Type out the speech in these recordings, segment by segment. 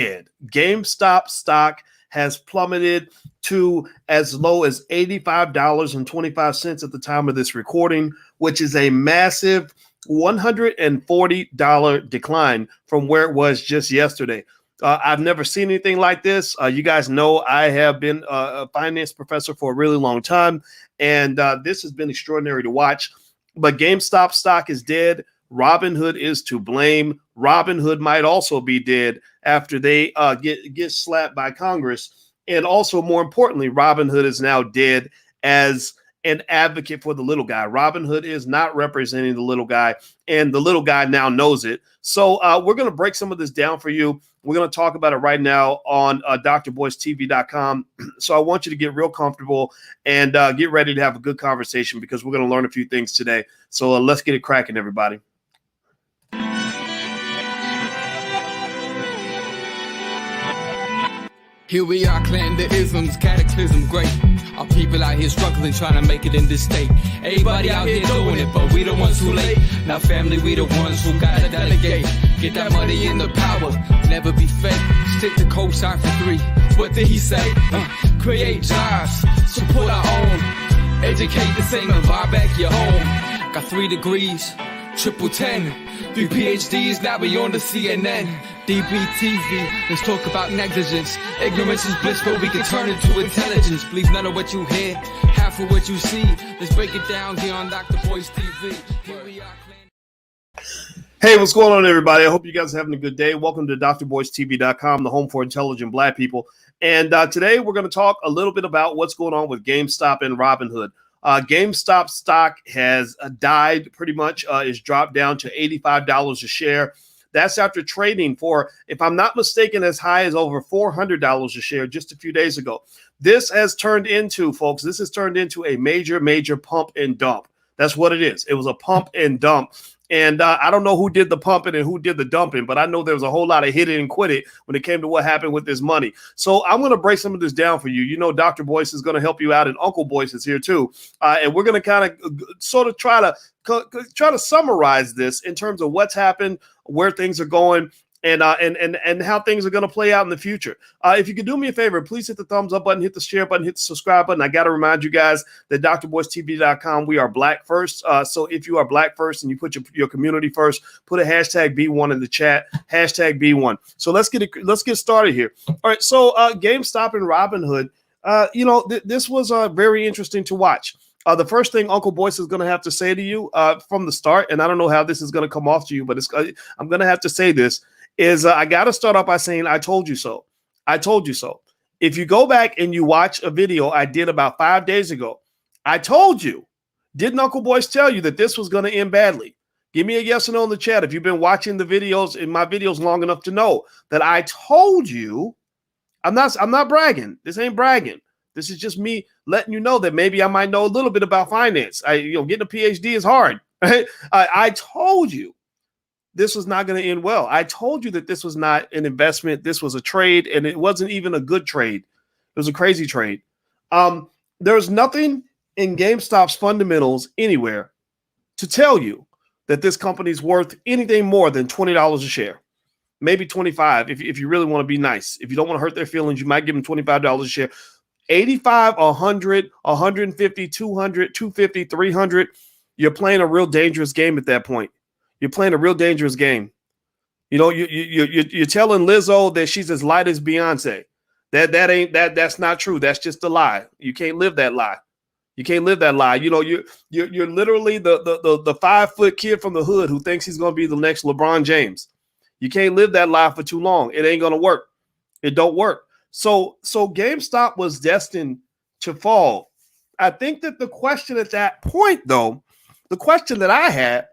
GameStop stock has plummeted to as low as $85.25 at the time of this recording, which is a massive $140 decline from where it was just yesterday. I've never seen anything like this. You guys know I have been a finance professor for a really long time, and this has been extraordinary to watch. But GameStop stock is dead. Robinhood is to blame. Robinhood might also be dead after they get slapped by Congress. And also, more importantly, Robinhood is now dead as an advocate for the little guy. Robinhood is not representing the little guy, and the little guy now knows it. So we're going to break some of this down for you. We're going to talk about it right now on drboystv.com. So I want you to get real comfortable and get ready to have a good conversation because we're going to learn a few things today. So let's get it cracking, everybody. Here we are, clearing the isms, cataclysm great. Our people out here struggling, trying to make it in this state. Everybody out here doing it, but we the ones who late. Now family, we the ones who gotta delegate. Get that money in the power, never be fake. Stick to cosign for 3. What did he say? Create jobs, support our own. Educate the same and buy back your home. Got 3 degrees, triple 10. 3 PhDs, now we on the CNN. DBTV, let's talk about negligence. Ignorance is bliss, but we can turn it to intelligence. Believe none of what you hear, half of what you see. Let's break it down here on Dr. Boys TV. Here we are. Hey, what's going on, everybody? I hope you guys are having a good day. Welcome to drboystv.com, the home for intelligent Black people. And today we're going to talk a little bit about what's going on with GameStop and Robinhood. GameStop stock has died pretty much. It's dropped down to $85 a share. That's after trading for, if I'm not mistaken, as high as over $400 a share just a few days ago. This has turned into, folks, a major pump and dump. That's what it is. It was a pump and dump. And I don't know who did the pumping and who did the dumping, but I know there was a whole lot of hit it and quit it when it came to what happened with this money. So I'm going to break some of this down for you. You know, Dr. Boyce is going to help you out, and Uncle Boyce is here too. And we're going to kind of sort of try to summarize this in terms of what's happened, where things are going, and how things are going to play out in the future. If you could do me a favor, please hit the thumbs up button, hit the share button, hit the subscribe button. I got to remind you guys that drboystv.com, we are Black first. So if you are Black first and you put your community first, put a hashtag B1 in the chat, hashtag B1. So let's get started here. All right. So GameStop and Robinhood, this was very interesting to watch. The first thing Uncle Boyce is going to have to say to you from the start, and I don't know how this is going to come off to you, but I'm going to have to say this, is I got to start off by saying, I told you so. I told you so. If you go back and you watch a video I did about 5 days ago, I told you. Didn't Uncle Boyce tell you that this was going to end badly? Give me a yes or no in the chat if you've been watching the videos in my videos long enough to know that I told you. I'm not bragging. This ain't bragging. This is just me letting you know that maybe I might know a little bit about finance. Getting a PhD is hard. Right? I told you this was not going to end well. I told you that this was not an investment. This was a trade, and it wasn't even a good trade. It was a crazy trade. There's nothing in GameStop's fundamentals anywhere to tell you that this company's worth anything more than $20 a share. Maybe $25 if you really want to be nice. If you don't want to hurt their feelings, you might give them $25 a share. 85, 100, 150, 200, 250, 300. You're playing a real dangerous game at that point. You're playing a real dangerous game. You know, you're telling Lizzo that she's as light as Beyonce. That's not true. That's just a lie. You can't live that lie. You can't live that lie. You know, you're literally the 5-foot kid from the hood who thinks he's going to be the next LeBron James. You can't live that lie for too long. It ain't going to work. It don't work. So GameStop was destined to fall. I think that the question at that point, though, the question that I had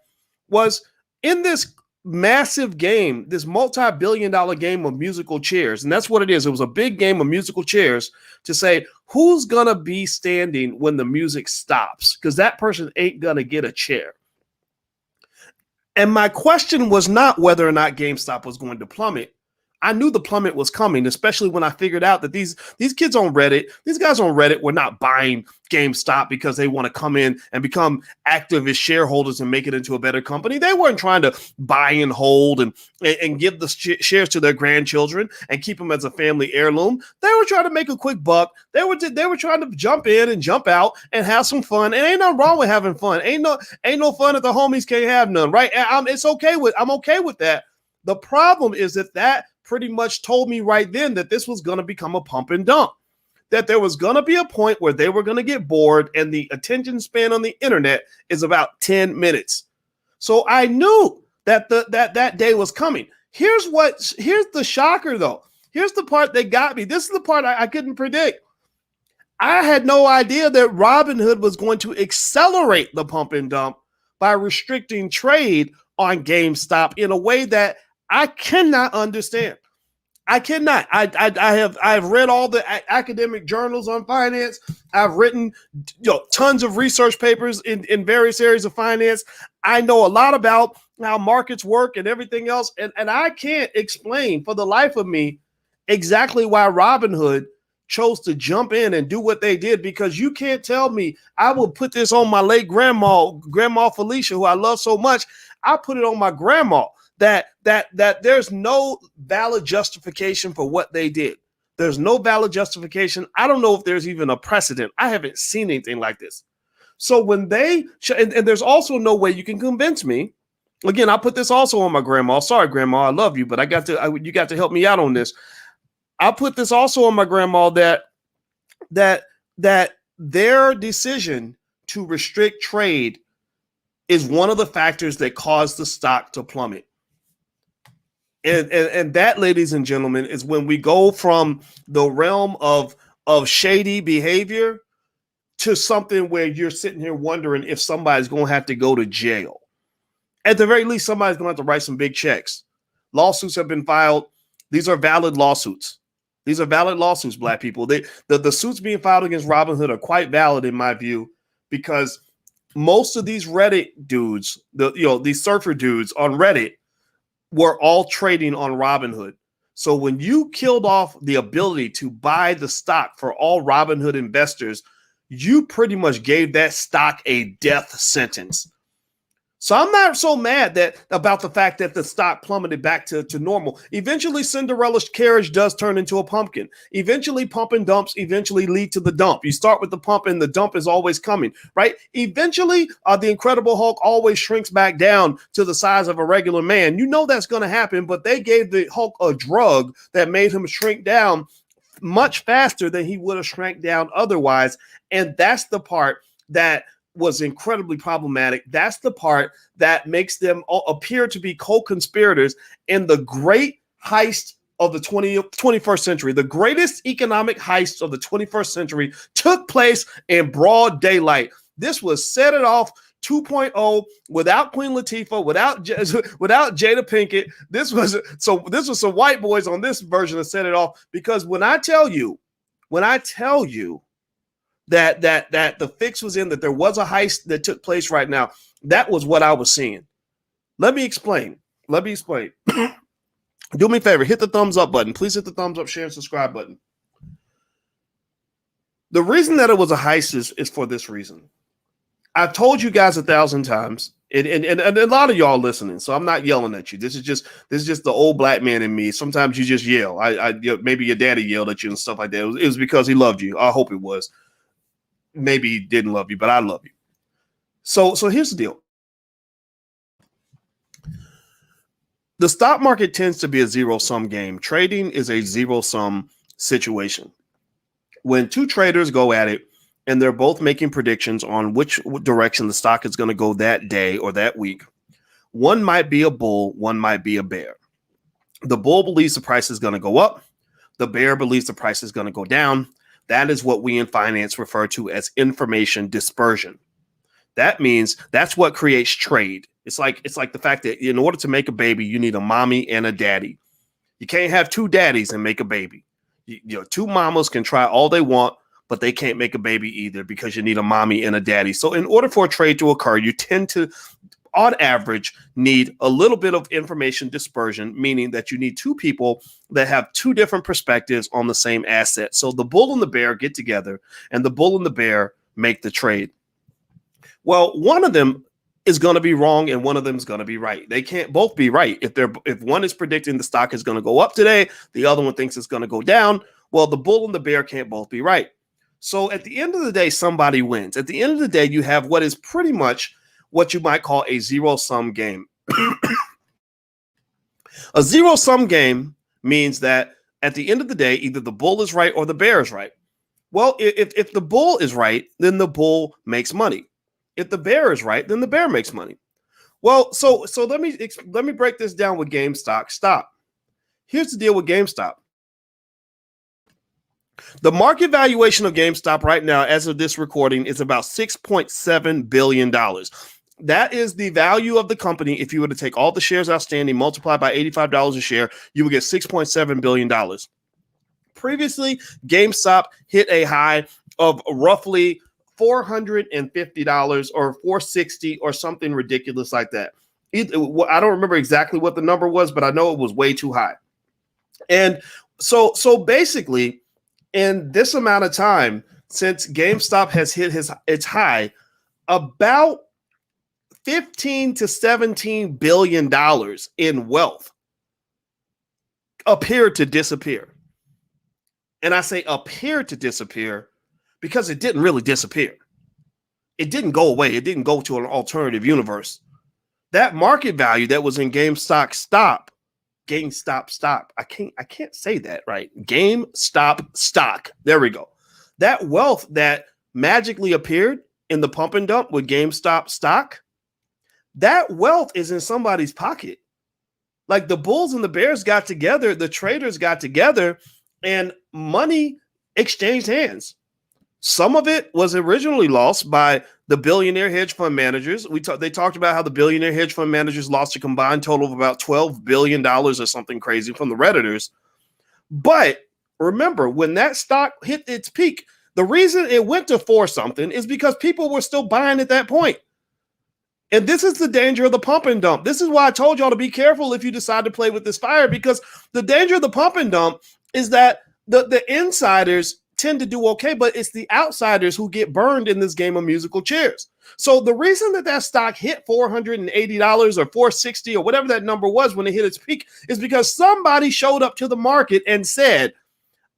was, in this massive game, this multi-billion-dollar game of musical chairs, and that's what it is. It was a big game of musical chairs to say, who's going to be standing when the music stops? Because that person ain't going to get a chair. And my question was not whether or not GameStop was going to plummet. I knew the plummet was coming, especially when I figured out that these kids on Reddit, these guys on Reddit were not buying GameStop because they want to come in and become active as shareholders and make it into a better company. They weren't trying to buy and hold and give the shares to their grandchildren and keep them as a family heirloom. They were trying to make a quick buck. They were trying to jump in and jump out and have some fun. And ain't nothing wrong with having fun. Ain't no fun if the homies can't have none, right? I'm okay with that. The problem is that pretty much told me right then that this was going to become a pump and dump, that there was going to be a point where they were going to get bored, and the attention span on the internet is about 10 minutes. So I knew that that day was coming. Here's the shocker, though. Here's the part that got me. This is the part I couldn't predict. I had no idea that Robinhood was going to accelerate the pump and dump by restricting trade on GameStop in a way that I cannot understand. I cannot. I've read all the academic journals on finance. I've written tons of research papers in various areas of finance. I know a lot about how markets work and everything else. And I can't explain for the life of me exactly why Robinhood chose to jump in and do what they did, because you can't tell me. I will put this on my late grandma Felicia, who I love so much. I put it on my grandma that there's no valid justification for what they did. There's no valid justification. I don't know if there's even a precedent. I haven't seen anything like this. So when they and there's also no way you can convince me. Again, I put this also on my grandma. Sorry, grandma, I love you, but you got to help me out on this. I put this also on my grandma that their decision to restrict trade is one of the factors that caused the stock to plummet. And that, ladies and gentlemen, is when we go from the realm of shady behavior to something where you're sitting here wondering if somebody's going to have to go to jail. At the very least, somebody's going to have to write some big checks. Lawsuits have been filed. These are valid lawsuits. These are valid lawsuits, Black people. The suits being filed against Robinhood are quite valid in my view, because most of these Reddit dudes, these surfer dudes on Reddit, were all trading on Robinhood. So when you killed off the ability to buy the stock for all Robinhood investors, you pretty much gave that stock a death sentence. So I'm not so mad about the fact that the stock plummeted back to normal. Eventually, Cinderella's carriage does turn into a pumpkin. Eventually, pump and dumps eventually lead to the dump. You start with the pump and the dump is always coming, right? Eventually, the Incredible Hulk always shrinks back down to the size of a regular man. You know that's going to happen, but they gave the Hulk a drug that made him shrink down much faster than he would have shrank down otherwise. And that's the part that was incredibly problematic. That's the part that makes them appear to be co-conspirators in the great heist of the 21st century. The greatest economic heist of the 21st century took place in broad daylight. This was Set It Off 2.0 without Queen Latifah, without Jada Pinkett. This was some white boys on this version of Set It Off, because when I tell you that the fix was in, that there was a heist that took place right now, that was what I was seeing. Let me explain. Do me a favor, hit the thumbs up button. Please hit the thumbs up, share, and subscribe button. The reason that it was a heist is for this reason. I've told you guys 1,000 times, and a lot of y'all listening, so I'm not yelling at you. This is just the old Black man in me. Sometimes you just yell. Maybe your daddy yelled at you and stuff like that. It was because he loved you. I hope it was. Maybe he didn't love you, but I love you. So here's the deal. The stock market tends to be a zero-sum game. Trading is a zero-sum situation. When two traders go at it and they're both making predictions on which direction the stock is going to go that day or that week, one might be a bull, one might be a bear. The bull believes the price is going to go up. The bear believes the price is going to go down. That is what we in finance refer to as information dispersion. That means that's what creates trade. It's like the fact that in order to make a baby, you need a mommy and a daddy. You can't have two daddies and make a baby. Two mamas can try all they want, but they can't make a baby either, because you need a mommy and a daddy. So in order for a trade to occur, you tend to on average, need a little bit of information dispersion, meaning that you need two people that have two different perspectives on the same asset. So the bull and the bear get together, and the bull and the bear make the trade. Well, one of them is going to be wrong and one of them is going to be right. They can't both be right. If one is predicting the stock is going to go up today, the other one thinks it's going to go down. Well, the bull and the bear can't both be right. So at the end of the day, somebody wins. At the end of the day, you have what is pretty much what you might call a zero-sum game. A zero-sum game means that at the end of the day, either the bull is right or the bear is right. Well, if the bull is right, then the bull makes money. If the bear is right, then the bear makes money. Well, so let me break this down with GameStop. Stop. Here's the deal with GameStop. The market valuation of GameStop right now, as of this recording, is about $6.7 billion. That is the value of the company. If you were to take all the shares outstanding, multiply by $85 a share, you would get $6.7 billion. Previously, GameStop hit a high of roughly $450 or $460 or something ridiculous like that. I don't remember exactly what the number was, but I know it was way too high. And so basically, in this amount of time, since GameStop has hit its high, about $15 to $17 billion in wealth appeared to disappear. And I say appeared to disappear because it didn't really disappear. It didn't go away. It didn't go to an alternative universe. That market value that was in GameStop stock. I can't say that right. GameStop stock. There we go. That wealth that magically appeared in the pump and dump with GameStop stock, that wealth is in somebody's pocket. Like the bulls and the bears got together, the traders got together, and money exchanged hands. Some of it was originally lost by the billionaire hedge fund managers. They talked about how the billionaire hedge fund managers lost a combined total of about $12 billion or something crazy from the Redditors. But remember, when that stock hit its peak, the reason it went to 4 something is because people were still buying at that point. And this is the danger of the pump and dump. This is why I told y'all to be careful if you decide to play with this fire, because the danger of the pump and dump is that the insiders tend to do okay, but it's the outsiders who get burned in this game of musical chairs. So the reason that stock hit $480 or $460 or whatever that number was when it hit its peak is because somebody showed up to the market and said,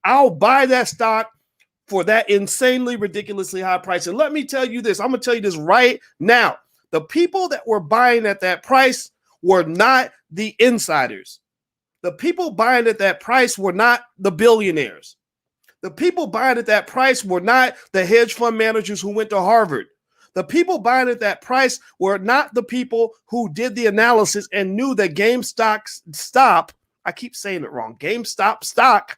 I'll buy that stock for that insanely, ridiculously high price. And let me tell you this, I'm going to tell you this right now. The people that were buying at that price were not the insiders. The people buying at that price were not the billionaires. The people buying at that price were not the hedge fund managers who went to Harvard. The people buying at that price were not the people who did the analysis and knew that GameStop stock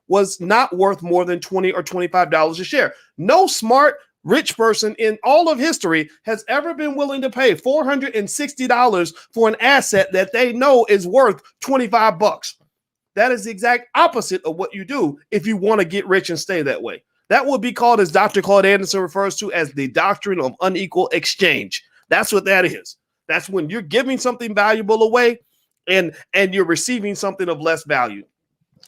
was not worth more than $20 or $25 a share. No smart, rich person in all of history has ever been willing to pay $460 for an asset that they know is worth $25. That is the exact opposite of what you do if you want to get rich and stay that way. That would be called, as Dr. Claude Anderson refers to, as the doctrine of unequal exchange. That's what that is. That's when you're giving something valuable away and you're receiving something of less value.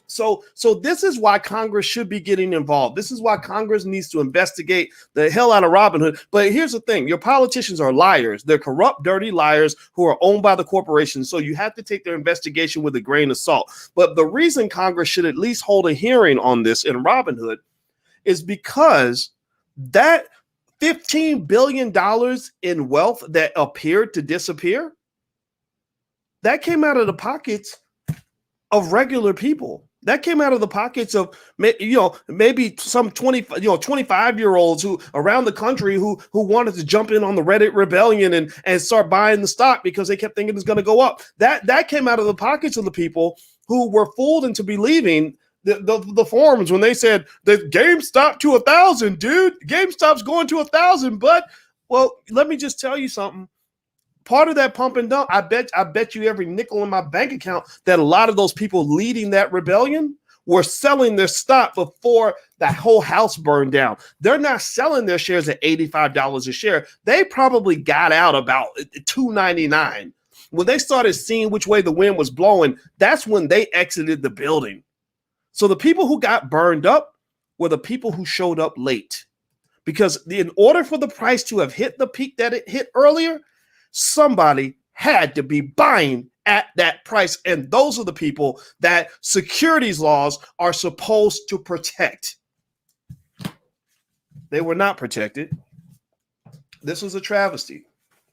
So this is why Congress should be getting involved. This is why Congress needs to investigate the hell out of Robinhood. But here's the thing. Your politicians are liars. They're corrupt, dirty liars who are owned by the corporations. So you have to take their investigation with a grain of salt. But the reason Congress should at least hold a hearing on this in Robinhood is because that $15 billion in wealth that appeared to disappear, that came out of the pockets of regular people. That came out of the pockets of, maybe some 25-year-olds who around the country who wanted to jump in on the Reddit rebellion and start buying the stock because they kept thinking it's going to go up. That came out of the pockets of the people who were fooled into believing the forums when they said that GameStop to 1,000, dude. GameStop's going to 1,000, but well, let me just tell you something. Part of that pump and dump, I bet you every nickel in my bank account that a lot of those people leading that rebellion were selling their stock before that whole house burned down. They're not selling their shares at $85 a share. They probably got out about $2.99. When they started seeing which way the wind was blowing, that's when they exited the building. So the people who got burned up were the people who showed up late. Because in order for the price to have hit the peak that it hit earlier, somebody had to be buying at that price. And those are the people that securities laws are supposed to protect. They were not protected. This was a travesty.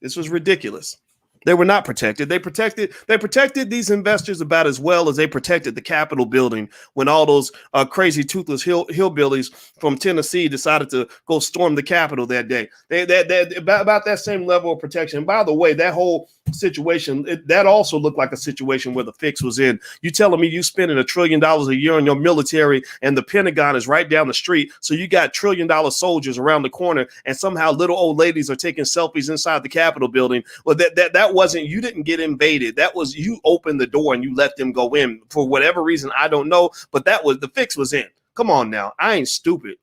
This was ridiculous. They were not protected. They protected these investors about as well as they protected the Capitol building when all those crazy toothless hillbillies from Tennessee decided to go storm the Capitol that day. They about that same level of protection. And by the way, that whole situation, that also looked like a situation where the fix was in. You telling me you spending $1 trillion a year on your military and the Pentagon is right down the street, so you got $1 trillion soldiers around the corner, and somehow little old ladies are taking selfies inside the Capitol building? Well, that wasn't, you didn't get invaded. That was, you opened the door and you let them go in for whatever reason. I don't know, but that was, the fix was in. Come on now, I ain't stupid.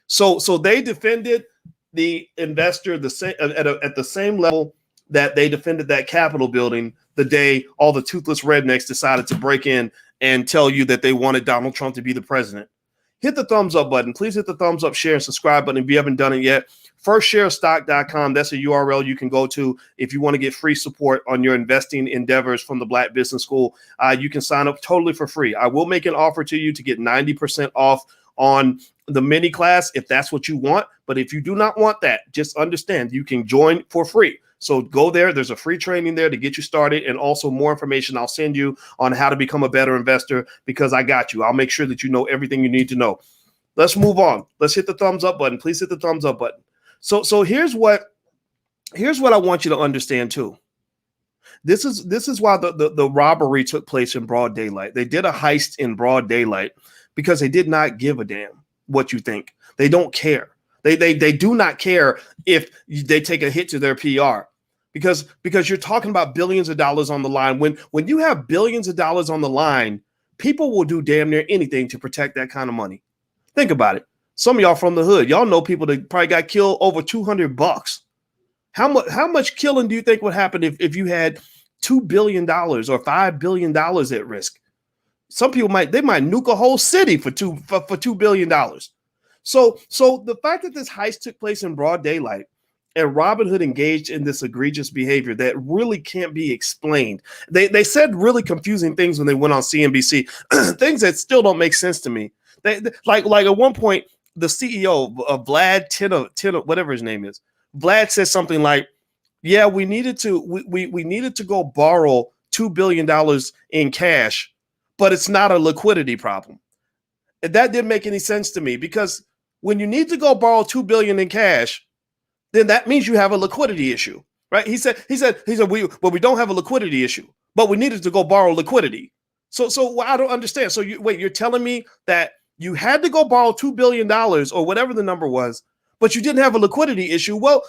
So they defended the investor the same at the same level that they defended that Capitol building the day all the toothless rednecks decided to break in and tell you that they wanted Donald Trump to be the president. Hit the thumbs up button. Please hit the thumbs up, share, and subscribe button if you haven't done it yet. Firstsharestock.com. That's a URL you can go to if you want to get free support on your investing endeavors from the Black Business School. You can sign up totally for free. I will make an offer to you to get 90% off on the mini class if that's what you want. But if you do not want that, just understand you can join for free. So go there. There's a free training there to get you started, and also more information I'll send you on how to become a better investor, because I got you. I'll make sure that you know everything you need to know. Let's move on. Let's hit the thumbs up button. Please hit the thumbs up button. So here's what I want you to understand too. This is why the robbery took place in broad daylight. They did a heist in broad daylight because they did not give a damn what you think. They don't care. They do not care if they take a hit to their PR. Because you're talking about billions of dollars on the line. When you have billions of dollars on the line, people will do damn near anything to protect that kind of money. Think about it. Some of y'all from the hood, y'all know people that probably got killed over $200. How much killing do you think would happen if you had $2 billion or $5 billion at risk? Some people might nuke a whole city for $2 billion. So the fact that this heist took place in broad daylight and Robinhood engaged in this egregious behavior that really can't be explained. They said really confusing things when they went on CNBC, things that still don't make sense to me. They like at one point, the CEO of Vlad Tina, whatever his name is, Vlad said something like, "Yeah, we needed to go borrow $2 billion in cash, but it's not a liquidity problem." And that didn't make any sense to me, because when you need to go borrow $2 billion in cash, then that means you have a liquidity issue, right? He said we don't have a liquidity issue, but we needed to go borrow liquidity. So I don't understand. So you're telling me that you had to go borrow $2 billion or whatever the number was, but you didn't have a liquidity issue. Well,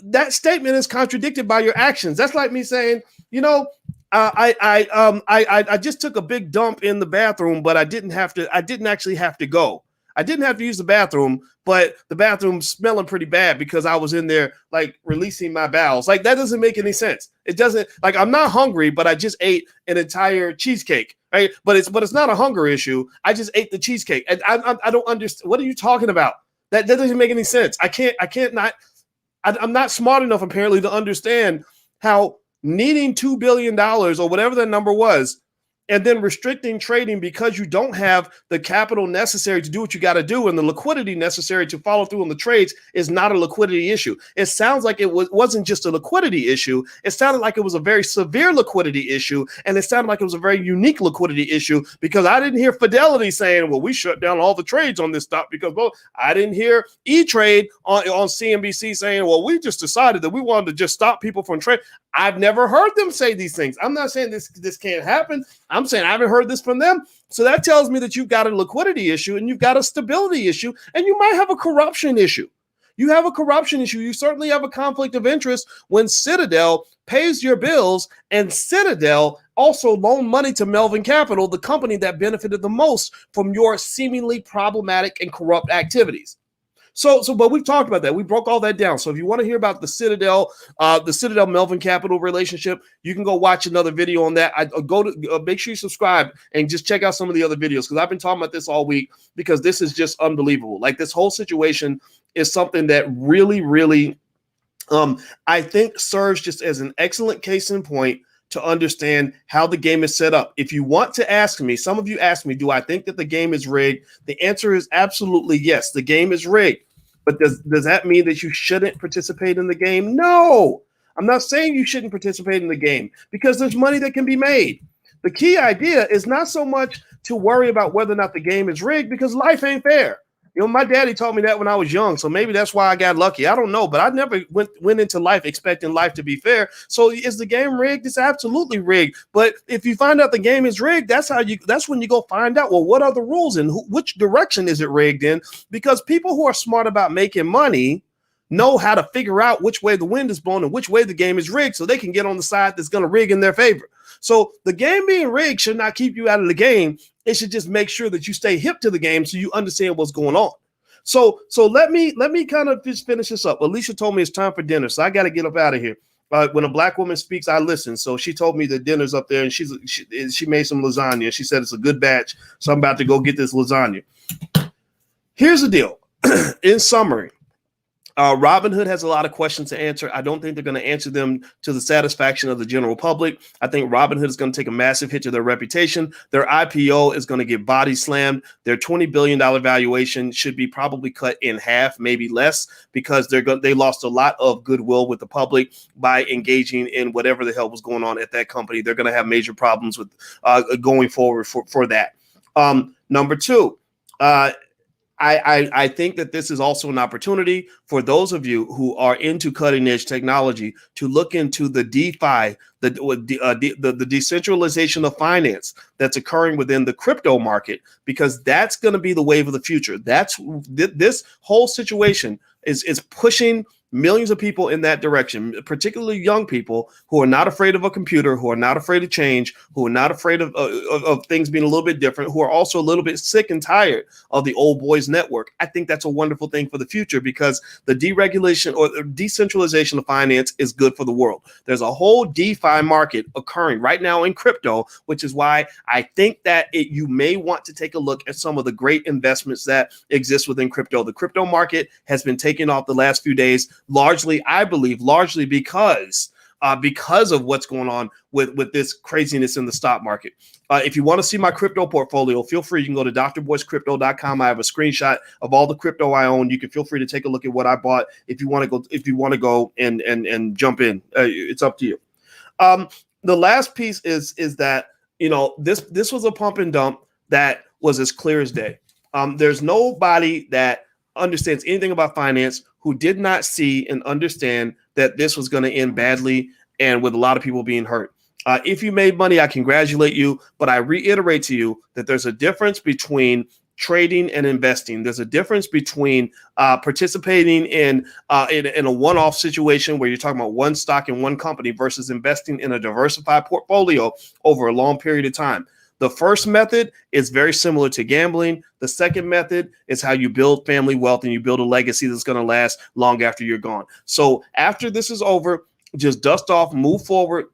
that statement is contradicted by your actions. That's like me saying, I just took a big dump in the bathroom, but I didn't actually have to go. I didn't have to use the bathroom, but the bathroom's smelling pretty bad because I was in there like releasing my bowels. Like, that doesn't make any sense. It doesn't, like, I'm not hungry, but I just ate an entire cheesecake, right? But it's not a hunger issue. I just ate the cheesecake. And I don't understand. What are you talking about? That doesn't make any sense. I'm not smart enough apparently to understand how needing $2 billion or whatever that number was, and then restricting trading because you don't have the capital necessary to do what you got to do and the liquidity necessary to follow through on the trades is not a liquidity issue. It sounds like it wasn't just a liquidity issue. It sounded like it was a very severe liquidity issue, and it sounded like it was a very unique liquidity issue, because I didn't hear Fidelity saying, well, we shut down all the trades on this stock because, well, I didn't hear E-Trade on CNBC saying, well, we just decided that we wanted to just stop people from trading. I've never heard them say these things. I'm not saying this can't happen. I'm saying I haven't heard this from them. So that tells me that you've got a liquidity issue and you've got a stability issue and you might have a corruption issue. You have a corruption issue. You certainly have a conflict of interest when Citadel pays your bills and Citadel also loaned money to Melvin Capital, the company that benefited the most from your seemingly problematic and corrupt activities. But we've talked about that. We broke all that down. So if you want to hear about the Citadel Melvin Capital relationship, you can go watch another video on that. Make sure you subscribe and just check out some of the other videos, because I've been talking about this all week, because this is just unbelievable. Like, this whole situation is something that really, really, I think serves just as an excellent case in point to understand how the game is set up. If you want to ask me, some of you asked me, do I think that the game is rigged? The answer is absolutely yes. The game is rigged. But does that mean that you shouldn't participate in the game? No, I'm not saying you shouldn't participate in the game, because there's money that can be made. The key idea is not so much to worry about whether or not the game is rigged, because life ain't fair. You know, my daddy taught me that when I was young, so maybe that's why I got lucky. I don't know, but I never went into life expecting life to be fair. So is the game rigged? It's absolutely rigged. But if you find out the game is rigged, that's when you go find out, well, what are the rules and which direction is it rigged in? Because people who are smart about making money know how to figure out which way the wind is blowing and which way the game is rigged, so they can get on the side that's going to rig in their favor. So the game being rigged should not keep you out of the game. It should just make sure that you stay hip to the game so you understand what's going on. So let me kind of just finish this up. Alicia told me it's time for dinner, so I got to get up out of here. When a black woman speaks, I listen. So she told me the dinner's up there, and she made some lasagna. She said it's a good batch, so I'm about to go get this lasagna. Here's the deal. In summary, Robinhood has a lot of questions to answer. I don't think they're going to answer them to the satisfaction of the general public. I think Robinhood is going to take a massive hit to their reputation. Their IPO is going to get body slammed. Their $20 billion valuation should be probably cut in half, maybe less, because they lost a lot of goodwill with the public by engaging in whatever the hell was going on at that company. They're going to have major problems with going forward for that. Number two, I think that this is also an opportunity for those of you who are into cutting edge technology to look into the DeFi, the decentralization of finance that's occurring within the crypto market, because that's going to be the wave of the future. This whole situation is pushing millions of people in that direction, particularly young people who are not afraid of a computer, who are not afraid of change, who are not afraid of things being a little bit different, who are also a little bit sick and tired of the old boys network. I think that's a wonderful thing for the future, because the deregulation or the decentralization of finance is good for the world. There's a whole DeFi market occurring right now in crypto, which is why I think that you may want to take a look at some of the great investments that exist within crypto. The crypto market has been taking off the last few days, largely because of what's going on with this craziness in the stock market. If you want to see my crypto portfolio, feel free. You can go to drboyscrypto.com. I have a screenshot of all the crypto I own. You can feel free to take a look at what I bought. If you want to go and jump in, it's up to you. The last piece is that, this was a pump and dump that was as clear as day. There's nobody that understands anything about finance who did not see and understand that this was going to end badly and with a lot of people being hurt. If you made money, I congratulate you, but I reiterate to you that there's a difference between trading and investing. There's a difference between participating in a one-off situation where you're talking about one stock in one company versus investing in a diversified portfolio over a long period of time. The first method is very similar to gambling. The second method is how you build family wealth and you build a legacy that's going to last long after you're gone. So after this is over, just dust off, move forward,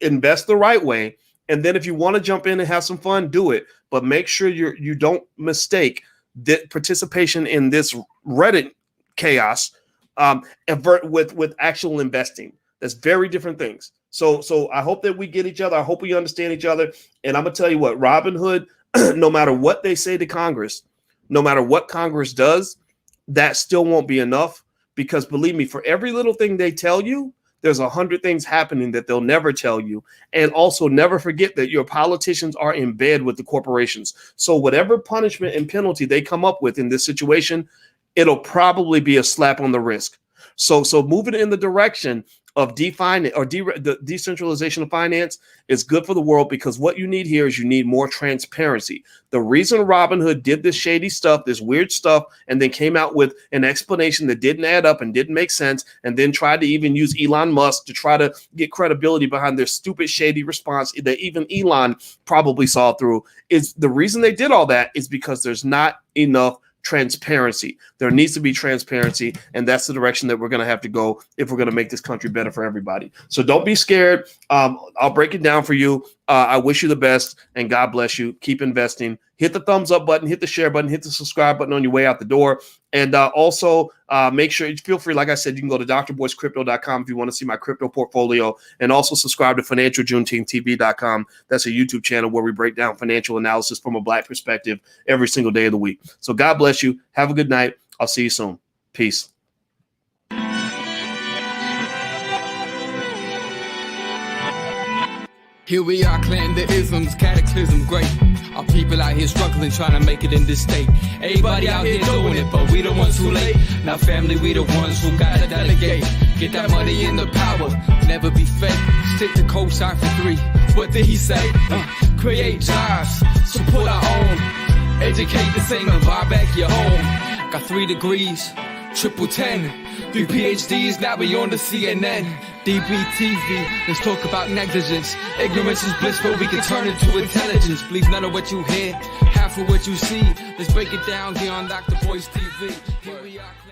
invest the right way. And then if you want to jump in and have some fun, do it. But make sure you don't mistake that participation in this Reddit chaos with actual investing. That's very different things. So I hope that we get each other. I hope we understand each other. And I'm going to tell you what, Robinhood, no matter what they say to Congress, no matter what Congress does, that still won't be enough, because believe me, for every little thing they tell you, there's 100 things happening that they'll never tell you. And also never forget that your politicians are in bed with the corporations. So whatever punishment and penalty they come up with in this situation, it'll probably be a slap on the wrist. So moving in the direction of the decentralization of finance is good for the world, because what you need here is you need more transparency. The reason Robinhood did this shady stuff, this weird stuff, and then came out with an explanation that didn't add up and didn't make sense, and then tried to even use Elon Musk to try to get credibility behind their stupid, shady response that even Elon probably saw through, is the reason they did all that is because there's not enough transparency. There needs to be transparency, and that's the direction that we're going to have to go if we're going to make this country better for everybody. So don't be scared. I'll break it down for you. I wish you the best, and God bless you. Keep investing. Hit the thumbs up button, hit the share button, hit the subscribe button on your way out the door. And also make sure, feel free, like I said, you can go to drboyscrypto.com if you want to see my crypto portfolio, and also subscribe to financialjuneteenth.tv.com. That's a YouTube channel where we break down financial analysis from a Black perspective every single day of the week. So God bless you. Have a good night. I'll see you soon. Peace. Here we are, clearing the isms, cataclysm great. Our people out here struggling, trying to make it in this state. Everybody out here doing it, but we the ones who late. Now family, we the ones who gotta delegate. Get that money in the power, never be fake. Stick to cosign for 3. What did he say? Create jobs, support our own. Educate the same and buy back your home. Got 3 degrees, triple 10. 3 PhDs, now we on the CNN. DBTV, let's talk about negligence. Ignorance is bliss, but we can turn it to intelligence. Believe none of what you hear, half of what you see. Let's break it down here on Dr. Boys TV. Here we are.